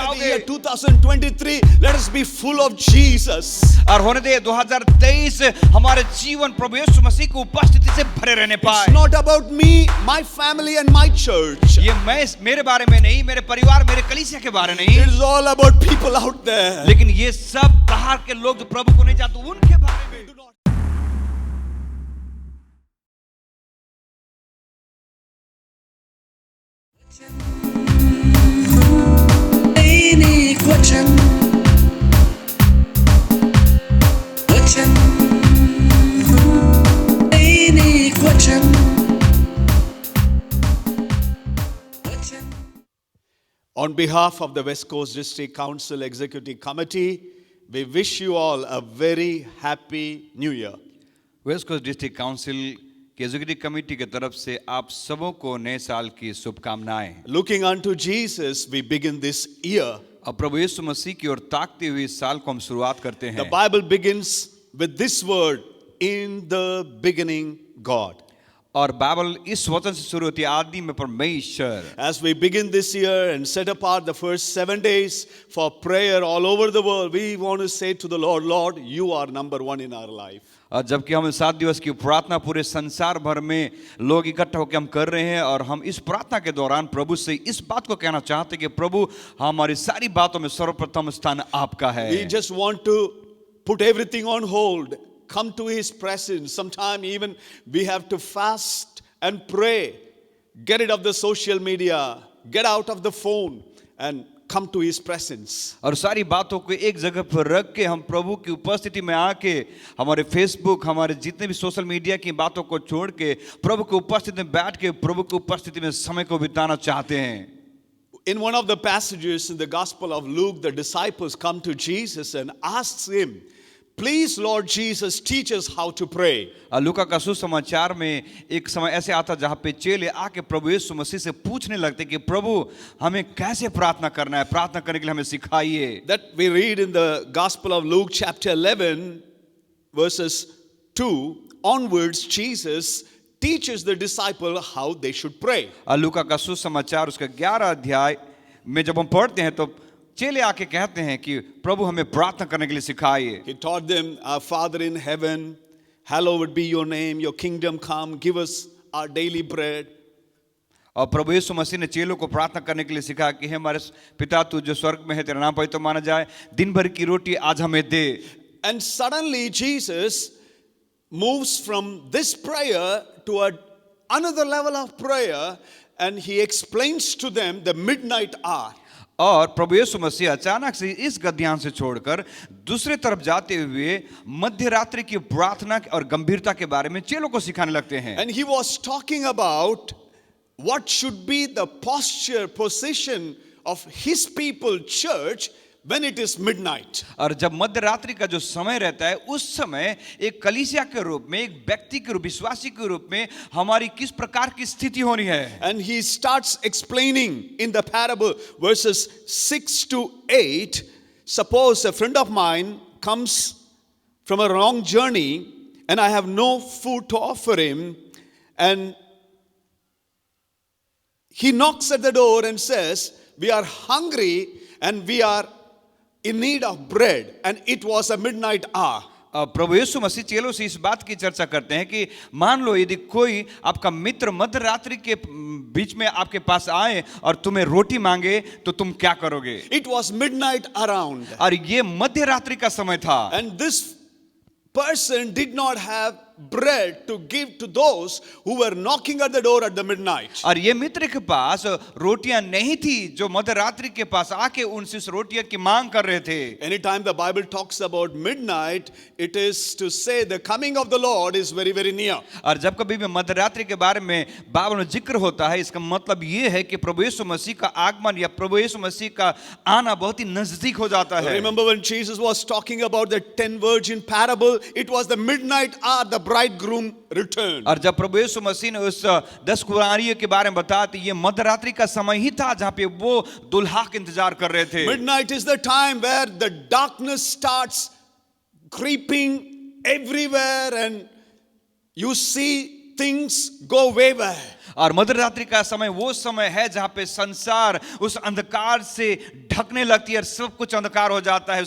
पाओगे। year 2023, let us be full of Jesus. और होने दे 2023 हमारे जीवन प्रभु यीशु मसीह की उपस्थिति से भरे रहने पाए। It's not about me, my family and my church. ये मैं मेरे बारे में नहीं, मेरे परिवार, मेरे कलीसिया के बारे नहीं, It is all about people out there. लेकिन ये सब बाहर के लोग जो प्रभु को नहीं जानते उनके बारे में। दैनिक वचन वचन दैनिक वचन वचन। On behalf of the West Coast District Council Executive Committee, we wish you all a very happy New Year. West coast district council की एग्जीक्यूटिव कमेटी की तरफ से आप सबों को नए साल की शुभकामनाएं। Looking unto Jesus, we begin this year. अब प्रभु यीशु मसीह की ओर ताकते हुए इस साल को हम शुरुआत करते The हैं। Bible begins with this word, in the beginning, God. और बाइबल इस वचन से शुरू होती है, आदि में परमेश्वर। As we begin this year and set apart the first 7 days for prayer all over the world, we want to say to the Lord, Lord, you are number one in our life. और जबकि हम 7 दिवस की प्रार्थना पूरे संसार भर में लोग इकट्ठा होकर हम कर रहे हैं, और हम इस प्रार्थना के दौरान प्रभु से इस बात को कहना चाहते हैं कि प्रभु हमारी सारी बातों में सर्वप्रथम स्थान आपका है। We just want to put everything on hold, come to His presence. Sometime even we have to fast and pray, get rid of the social media, get out of the phone and come to His presence. और सारी बातों को एक जगह पर रख के हम प्रभु की उपस्थिति में आके हमारे फेसबुक, हमारे जितने भी सोशल मीडिया की बातों को छोड़ के प्रभु की उपस्थिति में बैठ के प्रभु की उपस्थिति में समय को बिताना चाहते हैं। In one of the passages in the Gospel of Luke, the disciples come to Jesus and ask Him, please Lord Jesus, teach us how to pray. लूका का सुसमाचार में एक समय ऐसे आता जहाँ पे चेले आके प्रभु यीशु मसीह से पूछने लगते कि प्रभु हमें कैसे प्रार्थना करना है, प्रार्थना करने के लिए हमें सिखाइए। That we read in the Gospel of Luke chapter 11 verses 2 onwards, Jesus teaches the disciple how they should pray. लूका का सुसमाचार उसका 11 अध्याय में जब हम पढ़ते हैं तो चेले आके कहते हैं कि प्रभु हमें प्रार्थना करने के लिए सिखाइए। He taught them, our Father in heaven, hallowed be your name, your kingdom come, give us our daily bread. और प्रभु यीशु मसीह ने चेलों को प्रार्थना करने के लिए सिखाया कि हे हमारे पिता तू जो स्वर्ग में है, तेरा नाम पवित्र माना जाए, दिन भर की रोटी आज हमें दे। And suddenly Jesus moves from this prayer to another level of prayer, and He explains to them the midnight hour. और प्रभु यीशु मसीह अचानक से इस गद्यान से छोड़कर दूसरे तरफ जाते हुए मध्य रात्रि की प्रार्थना और गंभीरता के बारे में चेलों को सिखाने लगते हैं। And He was talking about what should be the position of His people, church, when it is midnight. और जब मध्य रात्रि का जो समय रहता है उस समय एक कलीसिया के रूप में, एक व्यक्ति के रूप, विश्वासी के रूप में हमारी किस प्रकार की स्थिति होनी है। And He starts explaining in the parable verses 6 to 8. Suppose a friend of mine comes from a long journey and I have no food to offer him, and he knocks at the door and says, we are hungry and we are in need of bread, and it was a midnight hour. प्रभु यीशु मसीह चेलों से इस बात की चर्चा करते हैं कि मान लो यदि कोई आपका मित्र मध्य रात्रि के बीच में आपके पास आए और तुम्हें रोटी मांगे तो तुम क्या करोगे। It was midnight around. और ये मध्य रात्रि का समय था। And this person did not have bread to give to those who were knocking at the door at the midnight. और ये मित्र के पास रोटियां नहीं थी जो मध्य रात्रि के पास आके उनसे इस रोटियां की मांग कर रहे थे। Anytime the Bible talks about midnight, it is to say the coming of the Lord is very, very near. और जब कभी भी मध्य रात्रि के बारे में बाइबल में जिक्र होता है, इसका मतलब ये है कि प्रभु यीशु मसीह का आगमन या प्रभु यीशु मसीह का आना बहुत ही नजदीक हो जाता है। Remember when Jesus was talking about the 10 virgin parable, it was the midnight hour, the bridegroom returned. और जब प्रभु यीशु मसीह ने उस 10 कुंवारियों के बारे में बताया तो ये मध्य रात्रि का समय ही था जहां पे वो दुल्हा का इंतजार कर रहे थे। Midnight is the time where the darkness starts creeping everywhere, and you see things go wayward. और मध्यरात्रि का समय वो समय है जहां पे संसार उस अंधकार से ढकने लगती है और सब कुछ अंधकार हो जाता है,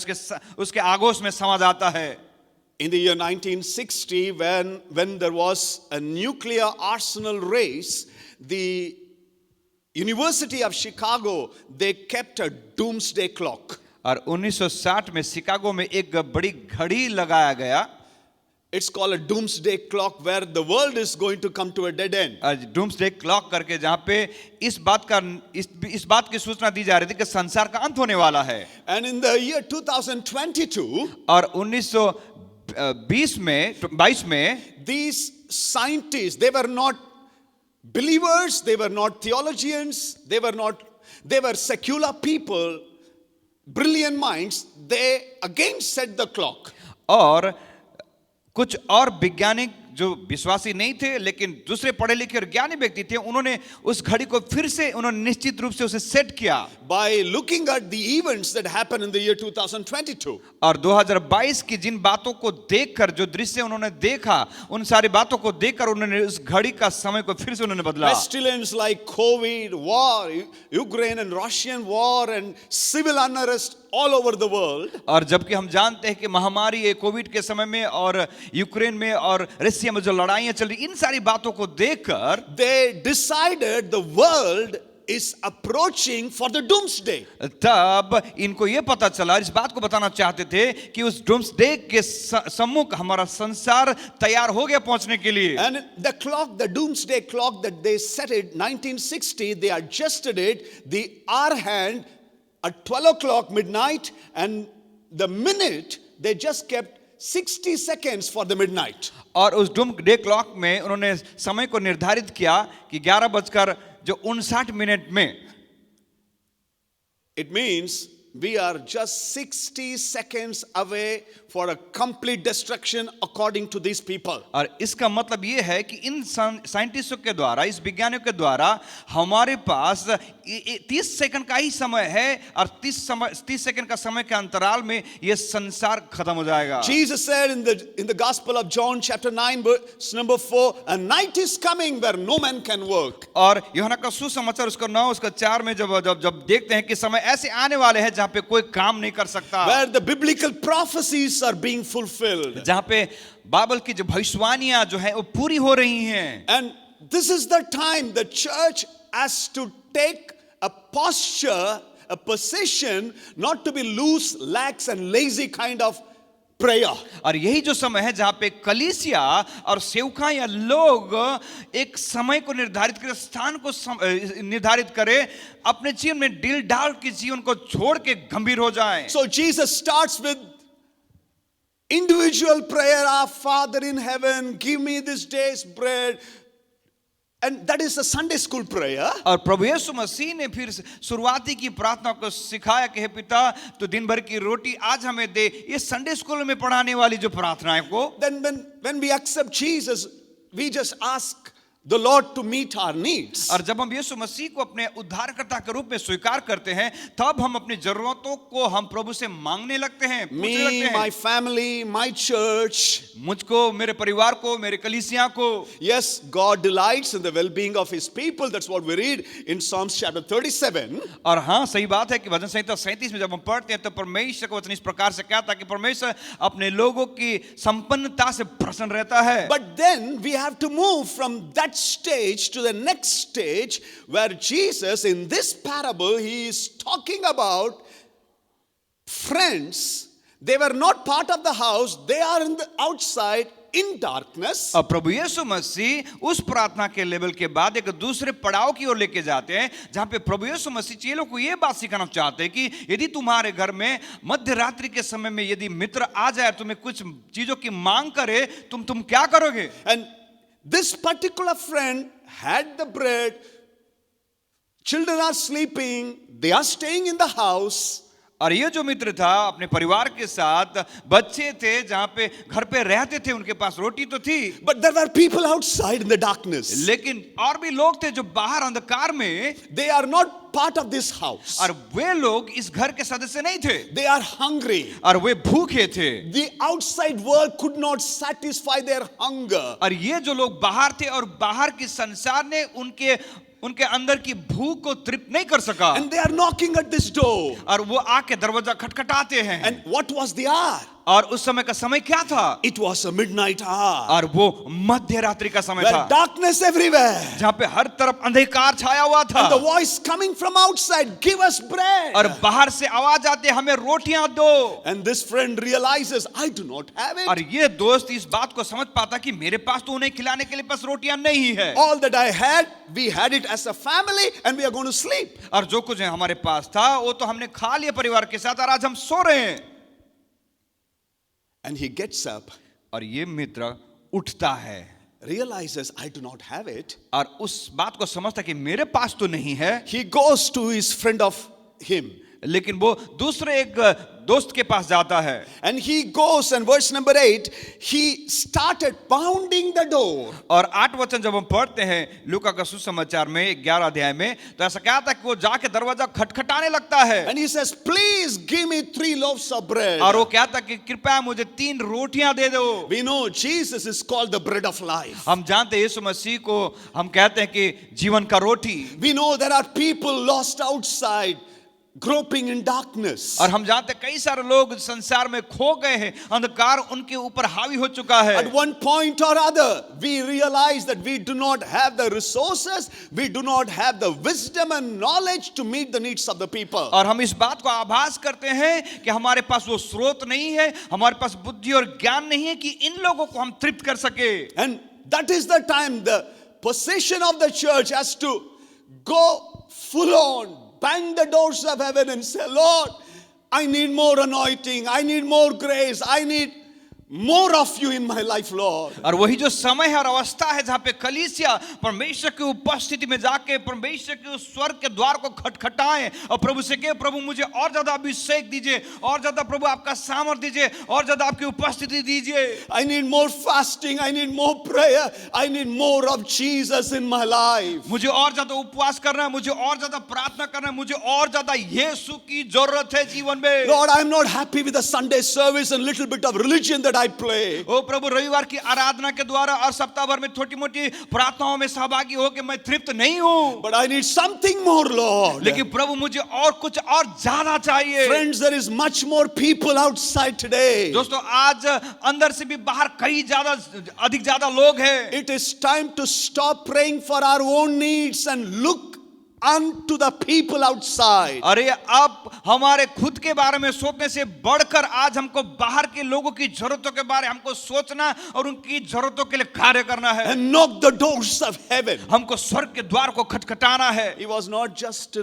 उसके आगोश में समा जाता है. In the year 1960, when there was a nuclear arsenal race, the University of Chicago, they kept a doomsday clock. और 1960 में शिकागो में एक बड़ी घड़ी लगाया गया. It's called a doomsday clock, where the world is going to come to a dead end. Doomsday clock करके जहां पे इस बात की सूचना दी जा रही थी कि संसार का अंत होने वाला है. And in the year 2022, और 1922 में these scientists, they were not believers, they were not theologians, they were secular people, brilliant minds. They again set the clock. और कुछ और वैज्ञानिक जो विश्वासी नहीं थे लेकिन दूसरे पढ़े लिखे और ज्ञानी व्यक्ति थे, उन्होंने उस घड़ी को फिर से उन्होंने निश्चित रूप से उसे सेट किया. By looking at the events that happened in the year 2022. और 2022 की जिन बातों को देखकर, जो दृश्य उन्होंने देखा, उन सारी बातों को देखकर उन्होंने उस घड़ी का समय को फिर से उन्होंने बदला. Pestilence like COVID, war, Ukraine and Russian war and civil unrest all over the world. और जबकि हम जानते हैं कि महामारी है कोविड के समय में और यूक्रेन में और रशिया में जो लड़ाइयां चल रही, इन सारी बातों को देखकर they decided the world is approaching for the doomsday. तब इनको ये पता चला, इस बात को बताना चाहते थे कि उस डूम्सडे के सम्मुख हमारा संसार तैयार हो गया पहुंचने के लिए. And the clock, the doomsday clock that they set it 1960, they adjusted it, the hour hand at 12 o'clock midnight, and the minute they just kept 60 seconds for the midnight. और उस डूम्सडे क्लॉक में उन्होंने समय को निर्धारित किया कि 11:59 में. It means we are just 60 seconds away for a complete destruction according to these people. और इसका मतलब ये है कि इन साइंटिस्टों के द्वारा, इस विज्ञानियों के द्वारा हमारे पास 30 सेकंड का ही समय है और 30 सेकंड का समय के अंतराल में ये संसार खत्म हो जाएगा. Jesus said in the Gospel of John chapter 9 verse number 4, a night is coming where no man can work. और यूहन्ना का सुसमाचार उसका 9 उसका 4 में जब देखते हैं कि समय ऐसे आने वाले हैं जहां पे कोई काम नहीं कर सकता, where the biblical prophecies are being fulfilled. जहां पे बाइबल की जो भविष्यवाणियां जो है वो पूरी हो रही हैं. And this is the time the church has to take a posture, a position, not to be loose, lax and lazy kind of prayer. और यही जो समय है जहां पे कलीसिया और सेवका या लोग एक समय को निर्धारित करे, स्थान को निर्धारित करे, अपने जीवन में दिल डाल के जीवन को छोड़ के गंभीर हो जाएं. So Jesus starts with individual prayer. Our Father in heaven, give me this day's bread. And that is a Sunday school prayer. और प्रभु यीशु मसीह ने फिर शुरुआती की प्रार्थना को सिखाया कि हे पिता तो दिन भर की रोटी आज हमें दे. ये संडे स्कूल में पढ़ाने वाली जो प्रार्थना है को, Then when we accept Jesus, we just ask the Lord to meet our needs. और जब हम यीशु मसीह को अपने उद्धारकर्ता के रूप में स्वीकार करते हैं, तब हम अपनी जरूरतों को हम प्रभु से मांगने लगते हैं, पूछने लगते Me, हैं. my family, my church. मुझको, मेरे परिवार को, मेरे कलीसिया को. Yes, God delights in the well-being of His people. That's what we read in Psalms chapter 37. और हाँ, सही बात है कि भजन संहिता 37 में जब हम पढ़ते हैं तो परमेश्वर का वचन इस प्रकार से कहता है कि परमेश्वर अपने लोगों की संपन्नता से प्रसन्न रहता है. But then we have to move from that stage to the next stage, where Jesus, in this parable, He is talking about friends. They were not part of the house. They are in the outside in darkness. और प्रभु यीशु मसीह उस प्रार्थना के level के बाद एक दूसरे पड़ाव की ओर लेके जाते हैं, जहां पे प्रभु यीशु मसीह चेलों को ये बात सिखाना चाहते हैं कि यदि तुम्हारे घर में मध्य रात्रि के समय में यदि मित्र आ जाए, तुम्हें कुछ चीजों की मांग करे, तुम क्या करोगे? And this particular friend had the bread. Children are sleeping. They are staying in the house. और ये जो मित्र था अपने परिवार के साथ, बच्चे थे, जहां पे घर पे रहते थे, उनके पास रोटी तो थी, But there were people outside in the darkness. लेकिन और भी लोग थे जो बाहर अंधकार में, They are not part of this house. और वे लोग इस घर के सदस्य नहीं थे, They are hungry. और वे भूखे थे। The outside world could not satisfy their hunger. और ये जो लोग बाहर थे और बाहर के संसार ने उनके अंदर की भूख को तृप्त नहीं कर सका, And they are knocking at this door. और वो आके दरवाजा खटखटाते हैं। And what was the hour? और उस समय का समय क्या था? It was a midnight hour. और वो मध्य रात्रि का समय Where था, darkness everywhere. जहां पे हर तरफ अंधकार छाया हुआ था, And the voice coming from outside, give us bread. और बाहर से आवाज आती है, हमें रोटियां दो। And this friend realizes, I do not have और it. ये दोस्त इस बात को समझ पाता कि मेरे पास तो उन्हें खिलाने के लिए बस रोटियां नहीं है, All that I had, we had it as a family and we are going to sleep. और जो कुछ हमारे पास था वो तो हमने खा लिया परिवार के साथ, और आज हम सो रहे हैं। And he gets up, और ये मित्र उठता है, realizes, I do not have it. और उस बात को समझता कि मेरे पास तो नहीं है, He goes to his friend of him. लेकिन वो दूसरे एक दोस्त के पास जाता है, And he goes, and verse number 8, he started pounding the door. और 8 वचन जब हम पढ़ते हैं लूका का सुसमाचार में 11 अध्याय में, तो ऐसा क्या था कि वो जाके दरवाजा खटखटाने लगता है, And he says, please give me 3 loaves of bread. और वो कहता कि कृपया मुझे 3 रोटियां दे दो। We know Jesus is called the bread of life. हम जानते हैं यीशु मसीह को हम कहते हैं कि जीवन का रोटी, We know there are people lost outside, groping in darkness. और हम जानते हैं कई सारे लोग संसार में खो गए हैं, अंधकार उनके ऊपर हावी हो चुका है। At one point or other, we realize that we do not have the resources, we do not have the wisdom and knowledge to meet the needs of the people. और हम इस बात को आभास करते हैं कि हमारे पास वो स्रोत नहीं है, हमारे पास बुद्धि और ज्ञान नहीं है कि इन लोगों को हम तृप्त कर सके। And that is the time the position of the church has to go full on, bang the doors of heaven and say, Lord, I need more anointing, I need more grace, I need more of you in my life, Lord. और वही जो समय है और अवस्था है जहां पे कलीसिया परमेश्वर की उपस्थिति में जाके परमेश्वर के उस स्वर्ग के द्वार को खटखटाएं और प्रभु से कहे, प्रभु मुझे और ज्यादा अभिषेक दीजिए, और ज्यादा प्रभु आपका सामर्थ दीजिए, और ज्यादा आपकी उपस्थिति दीजिए। I need more fasting, I need more prayer, I need more of Jesus in my life. मुझे और ज्यादा उपवास करना है, मुझे और ज्यादा प्रार्थना करना है, मुझे और ज्यादा यीशु की जरूरत है जीवन में। Lord, I'm not happy with the Sunday service and little bit of religion that I play. ओ प्रभु, रविवार की आराधना के द्वारा और सप्ताह भर में छोटी मोटी प्रार्थनाओं में सहभागी होकर मैं तृप्त नहीं हूँ, But I need something more, Lord. लेकिन प्रभु मुझे और कुछ और ज्यादा चाहिए। Friends, there is much more people outside today. दोस्तों, आज अंदर से भी बाहर कई अधिक ज्यादा लोग हैं। It is time to stop praying for our own needs and look unto the people outside. अरे अब हमारे खुद के बारे में सोचने से बढ़कर आज हमको बाहर के लोगों की जरूरतों के बारे में हमको सोचना और उनकी जरूरतों के लिए कार्य करना है। And knock the doors of heaven. हमको स्वर्ग के द्वार को खटखटाना है। He was not just,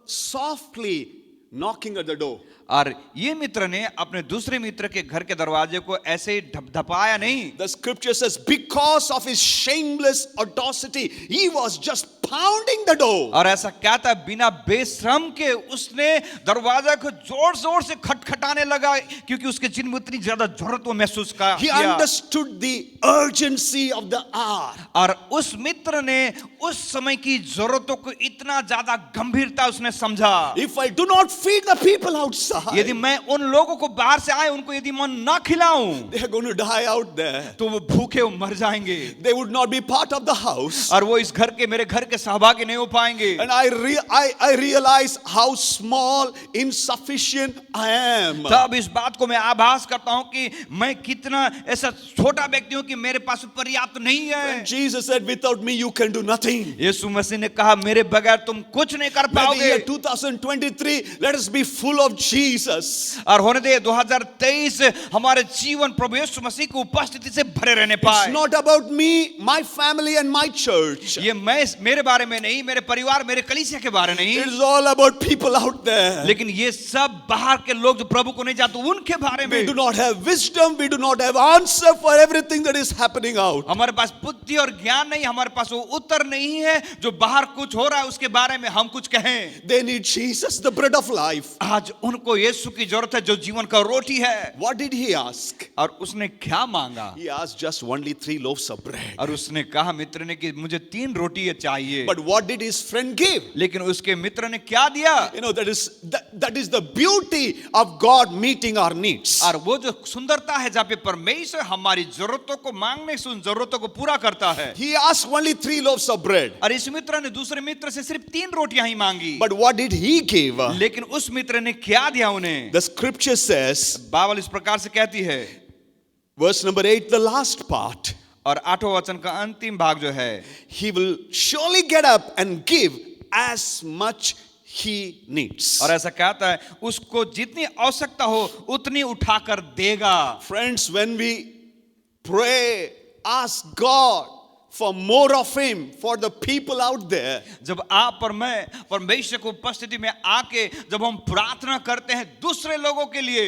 softly knocking at the door. और ये मित्र ने अपने दूसरे मित्र के घर के दरवाजे को ऐसे ही धपधपाया नहीं। The scripture says, because of his shameless audacity, he was just pounding the door. और ऐसा क्या था, बिना बेशरम के उसने दरवाजा को जोर जोर से खटखटाने लगा, क्योंकि उसके जिन में इतनी ज्यादा जरूरत वो महसूस किया। He understood the urgency of the hour. और उस मित्र ने उस समय की जरूरतों को इतना ज्यादा गंभीरता उसने समझा। If I do not feed the people outside, यदि मैं उन लोगों को बाहर से आए उनको यदि मैं ना खिलाऊं, they are going to die out there. तो वो भूखे मर जाएंगे, They would not be part of the house. और वो इस घर के मेरे घर के सहभागी नहीं हो पाएंगे। And I realize how small, insufficient I am. तब इस बात को मैं आभास करता हूं कि मैं कितना ऐसा छोटा व्यक्ति हूं कि मेरे पास पर्याप्त नहीं है। Jesus said, without me you can do nothing. यीशु मसीह ने कहा, मेरे बगैर तुम कुछ नहीं कर By the year पाओगे। 2023, let us be full of Jesus. और होने दे 2023 हमारे जीवन प्रभु यीशु मसीह की उपस्थिति से भरे रहने पाए। It's not about me, my family and my church. ये मेरे बारे में नहीं, मेरे परिवार, मेरे कलीसिया के बारे नहीं, It is all about people out there. लेकिन ये सब बाहर के लोग जो प्रभु को नहीं जानते उनके बारे We में। do not have wisdom, we do not have answer for everything that is happening out. हमारे पास बुद्धि और ज्ञान नहीं, हमारे पास वो उत्तर नहीं है जो बाहर कुछ हो रहा है उसके बारे में हम कुछ कहें। They need Jesus, the bread of life. life. आज उनको यीशु की जरूरत है जो जीवन का रोटी है। What did he ask? और उसने क्या मांगा? He asked just only 3 loaves of bread. और उसने कहा मित्र ने कि मुझे 3 रोटी चाहिए। But what did his friend give? लेकिन उसके मित्र ने क्या दिया? You know, that is the beauty of God meeting our needs. और वो जो सुंदरता है जहाँ पे परमेश्वर हमारी जरूरतों को मांगने से उन जरूरतों को पूरा करता है। He asked only 3 loaves of bread. और इस मित्र ने दूसरे मित्र से सिर्फ 3 रोटियां ही मांगी। But what did he give? लेकिन उस मित्र ने क्या दिया उन्हें? The scripture says, बाइबल इस प्रकार से कहती है, verse number 8, the last part, और 8वां वचन का अंतिम भाग जो है, he will surely get up and give as much he needs. और ऐसा कहता है उसको जितनी आवश्यकता हो उतनी उठाकर देगा। Friends, when we pray, ask God for more of him for the people out there, जब आप और मैं परमेश्वर को उपस्थिति में आके जब हम प्रार्थना करते हैं दूसरे लोगों के लिए,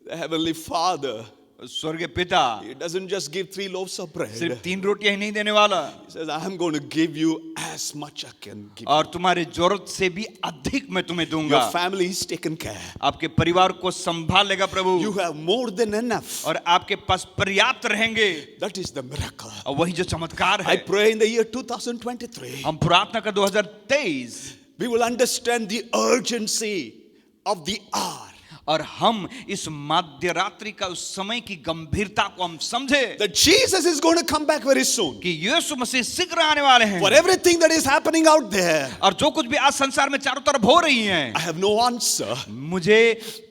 the heavenly Father, स्वर्गीय पिता he doesn't just give 3 loaves of bread. सिर्फ 3 रोटियां ही नहीं देने वाला, He says, I am going to give you as much I can give. और तुम्हारी जरूरत से भी अधिक मैं तुम्हें दूंगा। Your family is taken care. आपके परिवार को संभाल लेगा प्रभु, You have more than enough. और आपके पास पर्याप्त रहेंगे। That is the miracle. और वही जो चमत्कार I है, pray in the year 2023, हम प्रार्थना कर 2023 we will understand the urgency of the hour. और हम इस मध्य रात्रि का उस समय की गंभीरता को हम समझे That Jesus is going to come back very soon. कि यीशु मसीह शीघ्र आने वाले हैं। For everything that is happening out there, और जो कुछ भी आज संसार में चारों तरफ हो रही है, I have no answer. मुझे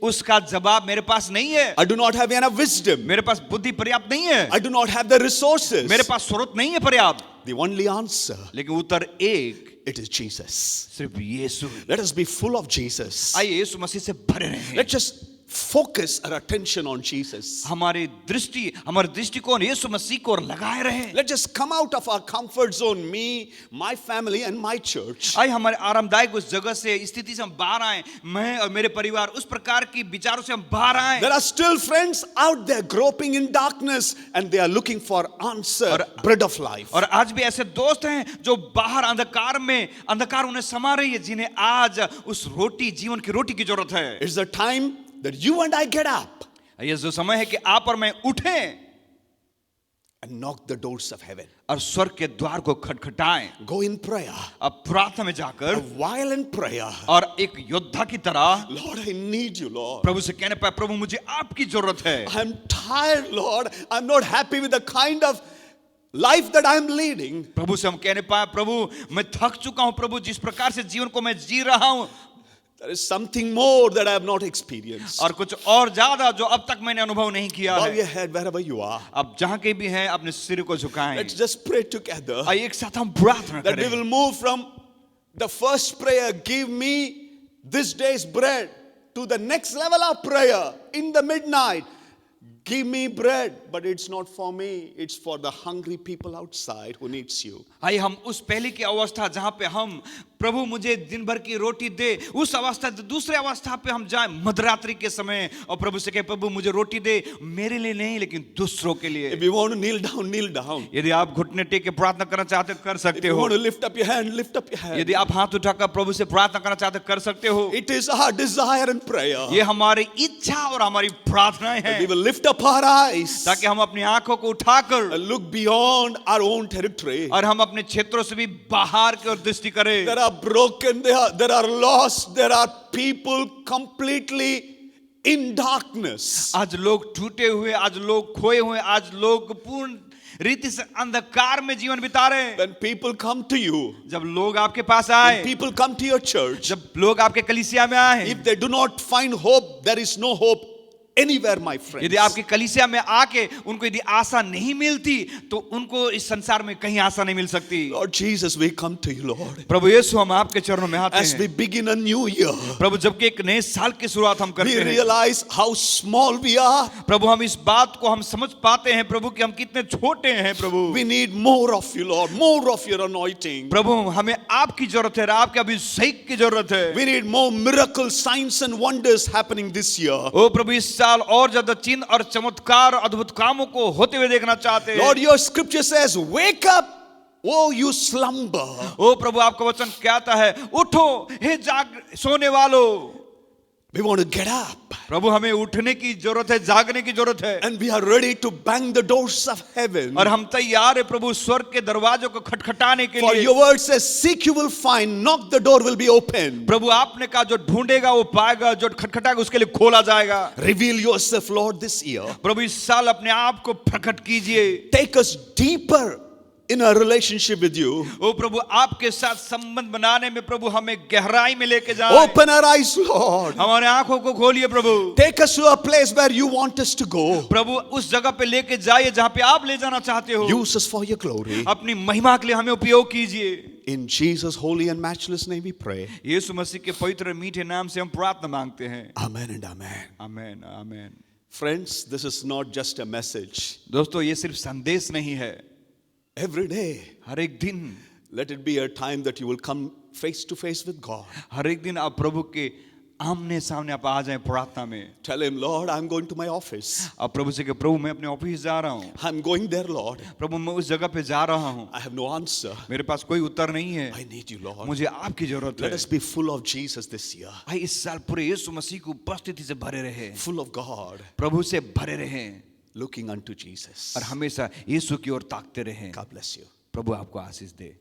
उसका जवाब मेरे पास नहीं है। I do not have enough wisdom. मेरे पास बुद्धि पर्याप्त नहीं है। I do not have the resources. मेरे पास स्रोत नहीं है पर्याप्त। The only answer, लेकिन उत्तर एक, it is Jesus. सिर्फ यीशु। Let us be full of Jesus. आइए यीशु मसीह से भरे रहें। Let's just focus our attention on Jesus. हमारी दृष्टिकोण यीशु मसीह को लगाए रहे। Let's just come out of our comfort zone, me, my family and my church. आइए हमारे आरामदायक उस जगह से स्थिति से हम बाहर आए, मैं और मेरे परिवार उस प्रकार की विचारों से हम बाहर आए। There are still friends out there groping in darkness and they are looking for answer, bread of life. और आज भी ऐसे दोस्त हैं जो बाहर अंधकार उन्हें समा रही है, जिन्हें आज उस रोटी, जीवन की रोटी की जरूरत है। It's the time that you and I get up ये जो समय है कि आप और मैं उठें and knock the doors of heaven. और स्वर्ग के द्वार को खटखटाएं। Go in prayer, अब प्रार्थना में जाकर a violent prayer. और एक योद्धा की तरह Lord, I need you, Lord. प्रभु से कहने पाए, प्रभु मुझे आपकी जरूरत है। I'm tired, Lord. I'm not happy with the kind of life that I'm leading. प्रभु से हम कहने पाए, प्रभु मैं थक चुका हूं, प्रभु जिस प्रकार से जीवन को मैं जी रहा हूं, There is something more that I have not experienced. और कुछ और ज्यादा जो अब तक मैंने अनुभव नहीं किया Bow है। your head wherever you are. अब जहां कहीं भी हैं अपने सिर को झुकाएं। Let's just pray together आइए एक साथ हम प्रार्थना that we करें will move from the first prayer, give me this day's bread, to the next level of prayer in the midnight. Give me bread, but it's not for me. It's for the hungry people outside who needs you. आइए हम उस पहले की अवस्था जहां पे हम प्रभु मुझे दिन भर की रोटी दे, उस अवस्था दूसरे अवस्था पे हम जाएं मध्यरात्रि के समय और प्रभु से कहें, प्रभु मुझे रोटी दे, मेरे लिए नहीं लेकिन दूसरों के लिए। If you want to kneel down, kneel down. यदि आप घुटने टेक के प्रार्थना करना चाहते कर If सकते you हो। want to lift up your hand, lift up your hand. यदि आप हाथ उठाकर प्रभु से प्रार्थना करना चाहते कर सकते हो। It is our desire and prayer. ये हमारी इच्छा और हमारी प्रार्थनाएं We हैं will lift up our eyes ताकि हम अपनी आंखों को उठाकर and look beyond our own territory. और हम अपने क्षेत्रों से भी बाहर की ओर दृष्टि करें। There are broken, there are lost, there are people completely in darkness. आज लोग टूटे हुए, आज लोग खोए हुए, आज लोग पूर्ण रीति से अंधकार में जीवन बिता रहे हैं। When people come to you, जब लोग आपके पास आए, when people come to your church, जब लोग आपके कलीसिया में आए, if they do not find hope, there is no hope anywhere, my friends. यदि आपकी कलीसिया में आके उनको यदि आशा नहीं मिलती तो उनको इस संसार में कहीं आशा नहीं मिल सकती। Lord Jesus, we come to you, Lord. प्रभु यीशु हम आपके चरणों में आते As we हैं। begin a new year, प्रभु जबकि एक नए साल की शुरुआत हम we करते हैं, realize how small we are. प्रभु हम इस बात को हम समझ पाते हैं प्रभु कि हम कितने छोटे हैं। प्रभु We need more of you, Lord, more of your anointing. प्रभु हमें आपकी जरूरत है, आपके अभिषेक की जरूरत है। We need more miracles, signs and wonders happening this year. ओ प्रभु इस साल और ज्यादा चिन्ह और चमत्कार अद्भुत कामों को होते हुए देखना चाहते हैं। Lord, your scripture says, wake up, oh you slumber. ओ प्रभु आपका वचन कहता है, उठो हे जाग सोने वालों। We want to get up. प्रभु हमें उठने की जरूरत है, जागने की जरूरत है, And we are ready to bang the doors of heaven. और हम तैयार है प्रभु स्वर्ग के दरवाजों को खटखटाने के For लिए। your word says, seek you will find, knock the door will be open. प्रभु आपने कहा जो ढूंढेगा वो पाएगा, जो खटखटाएगा उसके लिए खोला जाएगा। Reveal yourself, Lord, this year. प्रभु इस साल अपने आप को प्रकट कीजिए। Take us deeper in our relationship with you. ओ प्रभु आपके साथ संबंध बनाने में प्रभु हमें गहराई में लेके जाए। Open our eyes, Lord. हमारे आंखों को खोलिए प्रभु। Take us to a place where you want us to go. प्रभु उस जगह पे लेके जाइए जहां पे आप ले जाना चाहते हो। Use us for your glory. अपनी महिमा के लिए हमें उपयोग कीजिए। In Jesus' holy and matchless name we pray. यीशु मसीह के पवित्र मीठे नाम से हम प्रार्थना मांगते हैं। Amen and amen. आमीन आमीन। Friends, this is not just a message. दोस्तों ये सिर्फ संदेश नहीं है। Every day, हर एक दिन, let it be a time that you will come face to face with God. हर एक दिन आप प्रभु के आमने सामने आप आ जाएं प्रार्थना में। Tell him, Lord, I'm going to my office. आप प्रभु से कहें प्रभु मैं अपने ऑफिस जा रहा हूँ। I'm going there, Lord. प्रभु मैं उस जगह पे जा रहा हूँ। I have no answer. मेरे पास कोई उत्तर नहीं है। I need you, Lord. मुझे आपकी जरूरत Let है। us be full of Jesus this year. भाई इस साल पूरे यीशु मसीह की उपस्थिति से भरे रहे, Full of God, प्रभु से भरे रहे, looking unto Jesus. और हमेशा यीशु की ओर ताकते रहे। God bless you. प्रभु आपको आशीष दे।